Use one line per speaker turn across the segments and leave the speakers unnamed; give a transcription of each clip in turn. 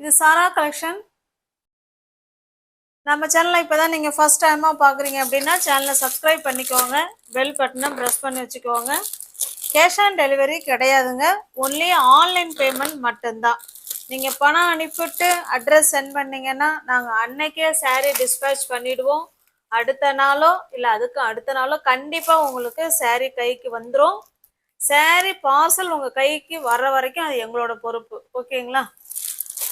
இது சாரா கலெக்ஷன். நம்ம சேனலை இப்போதான் நீங்கள் ஃபர்ஸ்ட் டைமாக பார்க்குறீங்க அப்படின்னா சேனலை சப்ஸ்கிரைப் பண்ணிக்கோங்க. பெல் பட்டனை ப்ரெஸ் பண்ணி வச்சுக்கோங்க. கேஷ் ஆன் டெலிவரி கிடையாதுங்க. ஒன்லி ஆன்லைன் பேமெண்ட் மட்டும்தான். நீங்கள் பணம் அனுப்பிவிட்டு அட்ரஸ் சென்ட் பண்ணிங்கன்னா நாங்கள் அன்னைக்கே சாரீ டிஸ்பேச் பண்ணிவிடுவோம். அடுத்த நாளோ இல்லை அதுக்கு அடுத்த நாளோ கண்டிப்பாக உங்களுக்கு சாரீ கைக்கு வந்துடும். சாரீ பார்சல் உங்கள் கைக்கு வர்ற வரைக்கும் அது எங்களோட பொறுப்பு. ஓகேங்களா?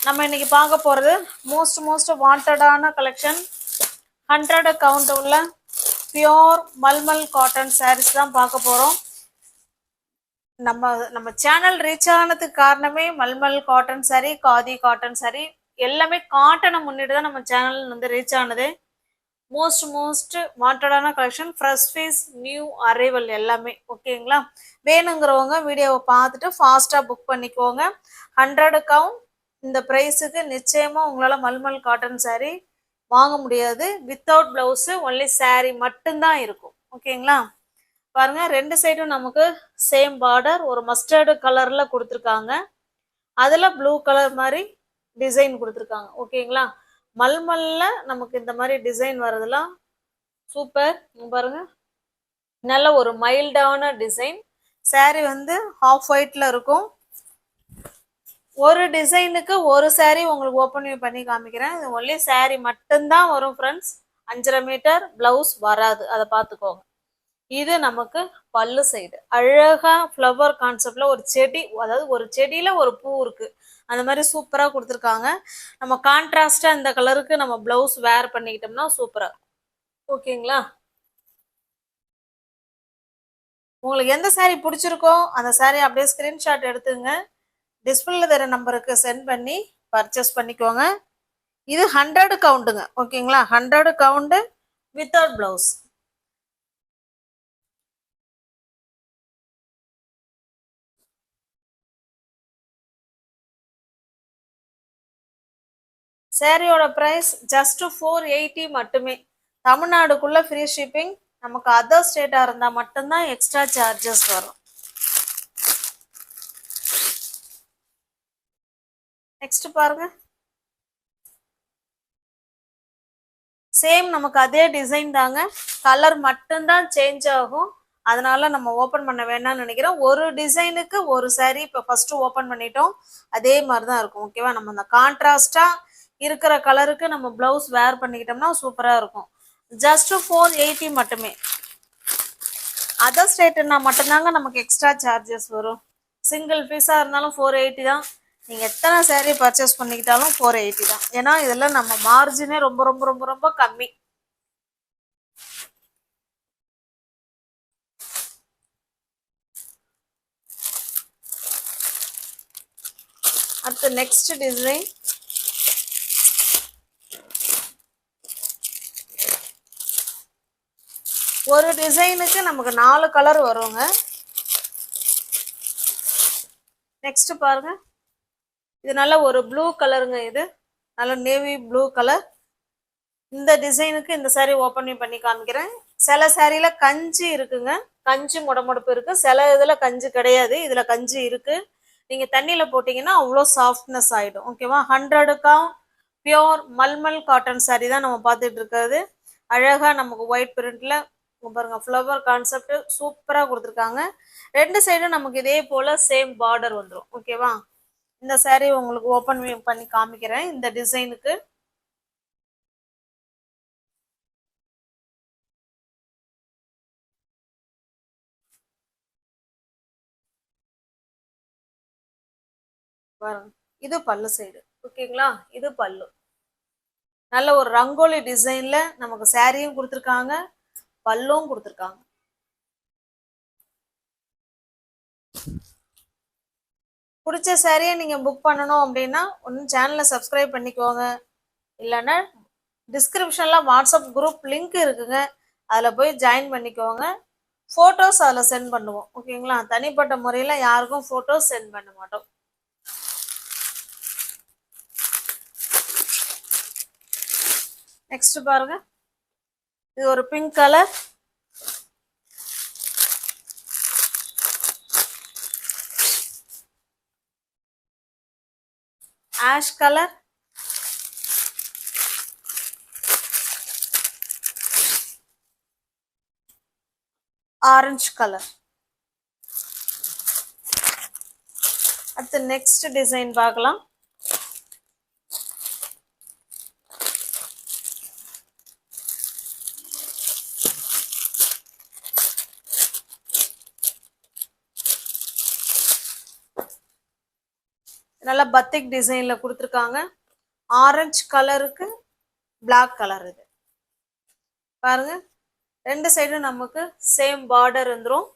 நம்ம இன்னைக்கு பார்க்க போகிறது மோஸ்ட் வாண்டடான கலெக்ஷன். 100 கவுண்ட் உள்ள பியோர் மல்மல் காட்டன் சாரீஸ் தான் பார்க்க போகிறோம். நம்ம சேனல் ரீச் ஆனதுக்கு காரணமே மல்மல் காட்டன் சாரீ, காதி காட்டன் சாரீ எல்லாமே காட்டனை முன்னிட்டு தான் நம்ம சேனல் வந்து ரீச் ஆனது. மோஸ்ட் வாண்டடான collection, fresh piece, new arrival எல்லாமே. ஓகேங்களா? வேணுங்கிறவங்க வீடியோவை பார்த்துட்டு ஃபாஸ்ட்டாக புக் பண்ணிக்கோங்க. 100 கவுண்ட் இந்த ப்ரைஸுக்கு நிச்சயமாக உங்களால் மல்மல் காட்டன் சாரீ வாங்க முடியாது. வித்தவுட் ப்ளவுஸு, ஒன்லி சாரீ மட்டும்தான் இருக்கும். ஓகேங்களா? பாருங்கள், ரெண்டு சைடும் நமக்கு சேம் பார்டர் ஒரு மஸ்டர்டு கலரில் கொடுத்துருக்காங்க. அதில் ப்ளூ கலர் மாதிரி டிசைன் கொடுத்துருக்காங்க. ஓகேங்களா? மல்மல்லில் நமக்கு இந்த மாதிரி டிசைன் வர்றதுலாம் சூப்பர். பாருங்க, நல்ல ஒரு மைல்டான டிசைன். சாரீ வந்து ஹாஃப் ஒயிட்டில் இருக்கும். ஒரு டிசைனுக்கு ஒரு சாரீ உங்களுக்கு ஓப்பன் பண்ணி காமிக்கிறேன். இது ஒன்லி சாரீ மட்டும்தான் வரும் ஃப்ரெண்ட்ஸ். 5.5 மீட்டர் பிளவுஸ் வராது, அதை பார்த்துக்கோங்க. இது நமக்கு பல்லு சைடு. அழகா ஃப்ளவர் கான்செப்ட்ல ஒரு செடி, அதாவது ஒரு செடியில ஒரு பூ இருக்கு, அந்த மாதிரி சூப்பரா கொடுத்துருக்காங்க. நம்ம கான்ட்ராஸ்டா இந்த கலருக்கு நம்ம பிளவுஸ் வேர் பண்ணிக்கிட்டோம்னா சூப்பரா. ஓகேங்களா? உங்களுக்கு எந்த சாரீ பிடிச்சிருக்கோ அந்த சாரீ அப்படியே ஸ்கிரீன்ஷாட் எடுத்துங்க. டிஸ்பிளேல தர நம்பருக்கு சென்ட் பண்ணி பர்ச்சேஸ் பண்ணிக்கோங்க. இது 100 கவுண்ட்டுங்க. ஓகேங்களா? 100 கவுண்ட் வித்தவுட் பிளவுஸ். சாரியோட ப்ரைஸ் ஜஸ்ட் 480 மட்டுமே. தமிழ்நாடுக்குள்ள ஃப்ரீ ஷிப்பிங். நமக்கு அதர் ஸ்டேட்டாக இருந்தால் மட்டும்தான் எக்ஸ்ட்ரா சார்ஜஸ் வரும். நெக்ஸ்ட் பாருங்க, சேம் நமக்கு அதே டிசைன் தாங்க, கலர் மட்டும்தான் சேஞ்ச் ஆகும். அதனால நம்ம ஓப்பன் பண்ண வேண்டாம்னு நினைக்கிறோம். ஒரு டிசைனுக்கு ஒரு சாரீ இப்போ ஃபர்ஸ்ட் ஓப்பன் பண்ணிட்டோம், அதே மாதிரி தான் இருக்கும். ஓகேவா? நம்ம அந்த கான்ட்ராஸ்டா இருக்கிற கலருக்கு நம்ம பிளவுஸ் வேர் பண்ணிக்கிட்டோம்னா சூப்பராக இருக்கும். ஜஸ்ட் 480 மட்டுமே. அதர் ஸ்டேட்னா மட்டும்தாங்க நமக்கு எக்ஸ்ட்ரா சார்ஜஸ் வரும். சிங்கிள் பீஸாக இருந்தாலும் 480 தான். நீங்கள் எத்தனை சாரீ பர்ச்சேஸ் பண்ணிக்கிட்டாலும் 480 தான். ஏன்னா இதெல்லாம் நம்ம மார்ஜினே ரொம்ப ரொம்ப ரொம்ப ரொம்ப கம்மி. அடுத்து நெக்ஸ்ட் டிசைன். ஒரு டிசைனுக்கு நமக்கு 4 கலர் வருங்க. நெக்ஸ்ட் பாருங்க, இது நல்ல ஒரு ப்ளூ கலருங்க. இது நல்ல நேவி ப்ளூ கலர். இந்த டிசைனுக்கு இந்த சாரீ ஓப்பன் பண்ணி காமிக்கிறேன். சில சாரியில கஞ்சி இருக்குங்க, கஞ்சி முடமுடுப்பு இருக்கு. சில இதுல கஞ்சி கிடையாது, இதுல கஞ்சி இருக்கு. நீங்க தண்ணியில போட்டீங்கன்னா அவ்வளோ சாஃப்ட்னஸ் ஆயிடும். ஓகேவா? 100 பியோர் மல்மல் காட்டன் சாரீ தான் நம்ம பார்த்துட்டு இருக்கிறது. அழகா நமக்கு ஒயிட் பிரிண்ட்ல பாருங்க, ஃப்ளவர் கான்செப்ட் சூப்பரா கொடுத்துருக்காங்க. ரெண்டு சைடும் நமக்கு இதே போல சேம் பார்டர் வந்துடும். ஓகேவா? இந்த சாரீ உங்களுக்கு ஓப்பன் பண்ணி காமிக்கிறேன். இந்த டிசைனுக்கு பாருங்க, இது பல்லு சைடு. ஓகேங்களா? இது பல்லு. நல்ல ஒரு ரங்கோலி டிசைன்ல நமக்கு சாரியும் கொடுத்துருக்காங்க, பல்லும் கொடுத்துருக்காங்க. பிடிச்ச சாரியை நீங்கள் புக் பண்ணணும் அப்படின்னா ஒன்றும் சேனலை சப்ஸ்கிரைப் பண்ணிக்கோங்க. இல்லைன்னா டிஸ்கிரிப்ஷனில் வாட்ஸ்அப் குரூப் லிங்க் இருக்குங்க, அதில் போய் ஜாயின் பண்ணிக்கோங்க. ஃபோட்டோஸ் அதில் சென்ட் பண்ணுவோம். ஓகேங்களா? தனிப்பட்ட முறையில் யாருக்கும் ஃபோட்டோஸ் சென்ட் பண்ண மாட்டோம். நெக்ஸ்ட் பாருங்க, இது ஒரு pink colour. Ash colour, orange colour. அடுத்து நெக்ஸ்ட் டிசைன் பார்க்கலாம். நல்லா பத்திக் டிசைன்ல கொடுத்துருக்காங்க. ஆரஞ்சு கலருக்கு பிளாக் கலர். இது பாருங்க, ரெண்டு சைடும் நமக்கு சேம் பார்டர் வந்துடும்.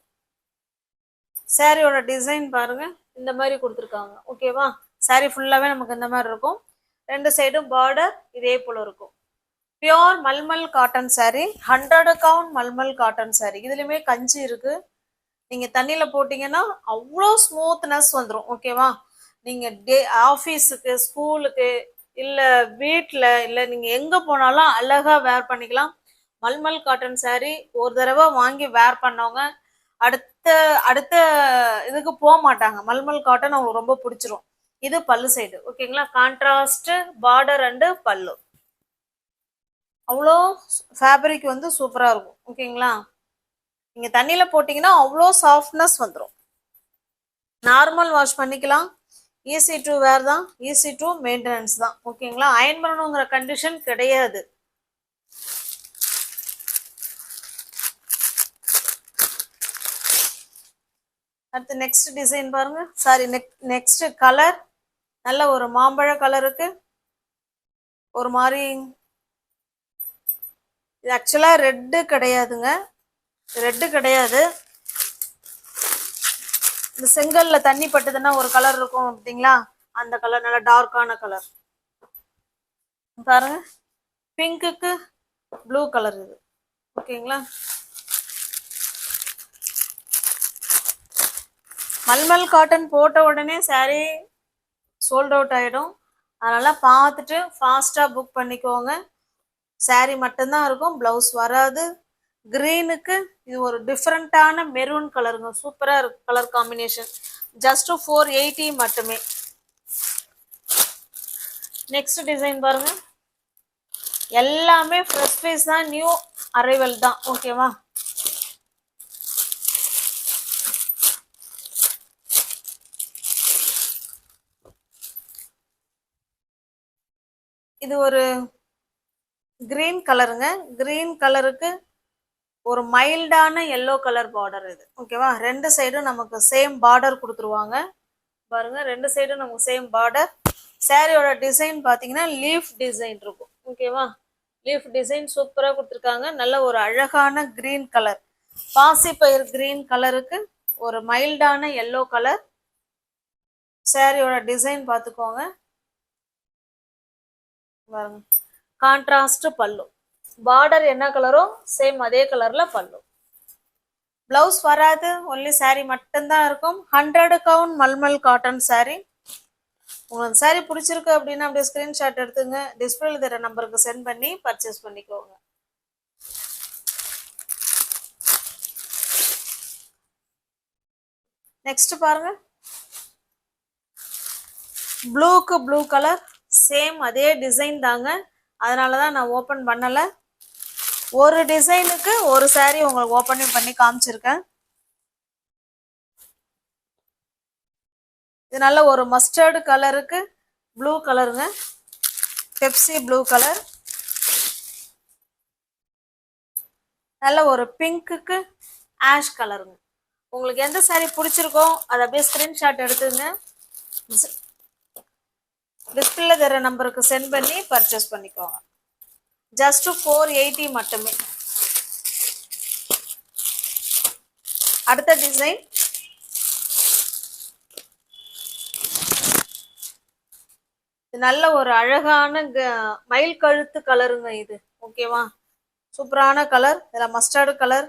சாரியோட டிசைன் பாருங்க, இந்த மாதிரி கொடுத்துருக்காங்க. ஓகேவா, சாரி ஃபுல்லாவே நமக்கு இந்த மாதிரி இருக்கும். ரெண்டு சைடும் பார்டர் இதே போல இருக்கும். Pure mulmul cotton sorry, 100 count mulmul cotton sorry. இதுலயுமே கஞ்சி இருக்கு. நீங்க தண்ணியில போட்டீங்கன்னா அவ்வளோ ஸ்மூத்னஸ் வந்துடும். ஓகேவா, நீங்க ஆஃபீஸுக்கு, ஸ்கூலுக்கு, இல்ல வீட்டில், இல்லை நீங்க எங்க போனாலும் அழகா வேர் பண்ணிக்கலாம். மல்மல் காட்டன் சாரி ஒரு தடவை வாங்கி வேர் பண்ணவங்க அடுத்த அடுத்த இதுக்கு போக மாட்டாங்க. மல்மல் காட்டன் அவங்களுக்கு ரொம்ப பிடிச்சிரும். இது பல்லு சைடு. ஓகேங்களா, கான்ட்ராஸ்ட் பார்டர் அண்டு பல்லு. அவ்வளோ ஃபேப்ரிக் வந்து சூப்பரா இருக்கும். ஓகேங்களா, நீங்க தண்ணியில போட்டீங்கன்னா அவ்வளோ சாஃப்ட்னஸ் வந்துடும். நார்மல் வாஷ் பண்ணிக்கலாம். ஈஸி டு வேர் தான், ஈஸி டு மெயின்டெனன்ஸ் தான். ஓகேங்களா, அயன் பண்ணணுங்கிற கண்டிஷன் கிடையாது. அடுத்து நெக்ஸ்ட் டிசைன் பாருங்க. சாரி, நெக்ஸ்ட் கலர் நல்ல ஒரு மாம்பழ கலருக்கு ஒரு மாதிரி. இது ஆக்சுவலா ரெட்டு கிடையாதுங்க, ரெட்டு கிடையாது. இந்த செங்கல்ல தண்ணி பட்டுதுன்னா ஒரு கலர் இருக்கும் அப்படிங்களா, அந்த கலர் நல்ல டார்க்கான கலர். பாருங்க, பிங்க்குக்கு ப்ளூ கலர். இது ஓகேங்களா, மல்மல் காட்டன் போட்ட உடனே சாரி சோல்ட் அவுட் ஆகிடும். அதனால பார்த்துட்டு ஃபாஸ்ட்டாக புக் பண்ணிக்கோங்க. சாரி மட்டும்தான் இருக்கும், ப்ளவுஸ் வராது. கிரீனுக்கு இது ஒரு டிஃப்ரெண்ட்டான மெரூன் கலருங்க. சூப்பராக இருக்கு கலர் காம்பினேஷன். ஜஸ்ட் 480 மட்டுமே. நெக்ஸ்ட் டிசைன் பாருங்க, எல்லாமே ஃப்ரெஷ் பீஸ் தான், நியூ அரைவல் தான். ஓகேவா, இது ஒரு கிரீன் கலருங்க. கிரீன் கலருக்கு ஒரு மைல்டான எல்லோ கலர் பார்டர். இது ஓகேவா, ரெண்டு சைடும் நமக்கு சேம் பார்டர் கொடுத்துருவாங்க. பாருங்க, ரெண்டு சைடும் நமக்கு சேம் பார்டர். சாரியோட டிசைன் பார்த்தீங்கன்னா லீஃப் டிசைன் இருக்கும். ஓகேவா, லீஃப் டிசைன் சூப்பராக கொடுத்துருக்காங்க. நல்ல ஒரு அழகான கிரீன் கலர், பாசிப்பயிர் கிரீன் கலருக்கு ஒரு மைல்டான எல்லோ கலர். சாரியோட டிசைன் பார்த்துக்கோங்க. பாருங்க, கான்ட்ராஸ்ட் பல்லு. பார்டர் என்ன கலரோ சேம் அதே கலர்ல பல்லு. பிளவுஸ் வராது, ஒன்லி சாரி மட்டும்தான் இருக்கும். 100 கவுண்ட் மல்மல் காட்டன் சாரி. உங்களுக்கு சாரி பிடிச்சிருக்கு அப்படின்னா அப்படியே ஸ்கிரீன்ஷாட் எடுத்துங்க, டிஸ்பிளேல தர நம்பருக்கு சென்ட் பண்ணி பர்ச்சேஸ் பண்ணிக்கோங்க. நெக்ஸ்ட் பாருங்க, ப்ளூக்கு ப்ளூ கலர், சேம் அதே டிசைன் தாங்க. அதனாலதான் நான் ஓபன் பண்ணல. ஒரு டிசைனுக்கு ஒரு சாரி உங்களுக்கு ஓபன் பண்ணி காமிச்சிருக்கேன். இது நல்ல ஒரு மஸ்டர்டு கலருக்கு ப்ளூ கலருங்க, பெப்சி ப்ளூ கலர். நல்ல ஒரு பிங்க்குக்கு ஆஷ் கலருங்க. உங்களுக்கு எந்த சாரி பிடிச்சிருக்கோ அதை அப்படியே ஸ்கிரீன்ஷாட் எடுத்துங்க, டிஸ்பிளேல தர நம்பருக்கு சென்ட் பண்ணி பர்ச்சேஸ் பண்ணிக்கோங்க. ஜஸ்ட் 480 மட்டுமே. அடுத்த டிசைன் நல்ல ஒரு அழகான மயில் கழுத்து கலருங்க. இது ஓகேவா, சூப்பரான கலர். இதில் மஸ்டர்டு கலர்.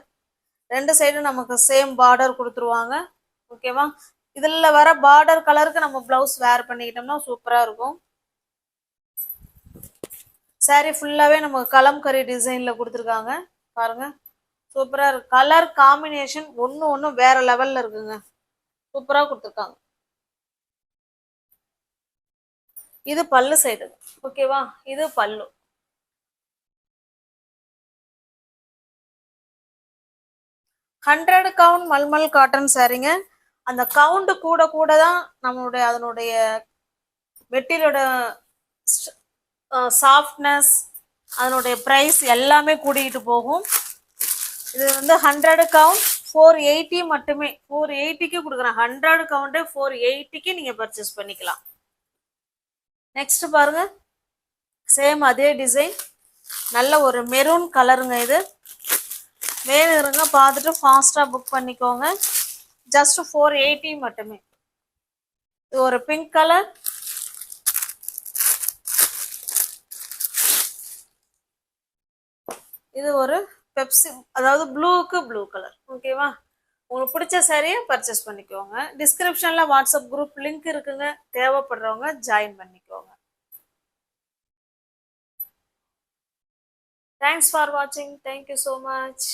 ரெண்டு சைடும் நமக்கு சேம் பார்டர் கொடுத்துருவாங்க. ஓகேவா, இதில் வர பார்டர் கலருக்கு நம்ம பிளவுஸ் வேர் பண்ணிக்கிட்டோம்னா சூப்பராக இருக்கும். சாரி ஃபுல்லாகவே நமக்கு கலம்கரி டிசைனில் கொடுத்துருக்காங்க. பாருங்க, சூப்பராக இருக்கு. கலர் காம்பினேஷன் ஒன்று வேற லெவலில் இருக்குங்க. சூப்பராக கொடுத்துருக்காங்க. இது பல்லு சைடு. ஓகேவா? இது பல்லு. 100 கவுண்ட் மல்மல் காட்டன் சாரீங்க. அந்த கவுண்ட் கூட கூட தான் நம்மளுடைய அதனுடைய மெட்டீரியலோட சாஃப்ட்னஸ், அதனுடைய ப்ரைஸ் எல்லாமே கூடிக்கிட்டு போகும். இது வந்து 100 கவுண்ட் 480 மட்டுமே. 480க்கு கொடுக்குறேன். 100 கவுண்டே 480க்கு நீங்க பர்ச்சேஸ் பண்ணிக்கலாம். நெக்ஸ்ட் பாருங்க, சேம் அதே டிசைன், நல்ல ஒரு மெரூன் கலருங்க. இது வேணுங்க பார்த்துட்டு ஃபாஸ்டா புக் பண்ணிக்கோங்க. ஜஸ்ட் 480 மட்டுமே. இது ஒரு பிங்க் கலர், இது ஒரு பெப்சி, அதாவது ப்ளூக்கு ப்ளூ கலர். ஓகேவா? உங்களுக்கு பிடிச்ச சாரியை பர்ச்சேஸ் பண்ணிக்கோங்க. டிஸ்கிரிப்ஷன்ல வாட்ஸ்அப் குரூப் லிங்க் இருக்குங்க, தேவைப்படுறவங்க ஜாயின் பண்ணிக்கோங்க. தேங்க்ஸ் ஃபார் வாட்சிங். Thank you so much.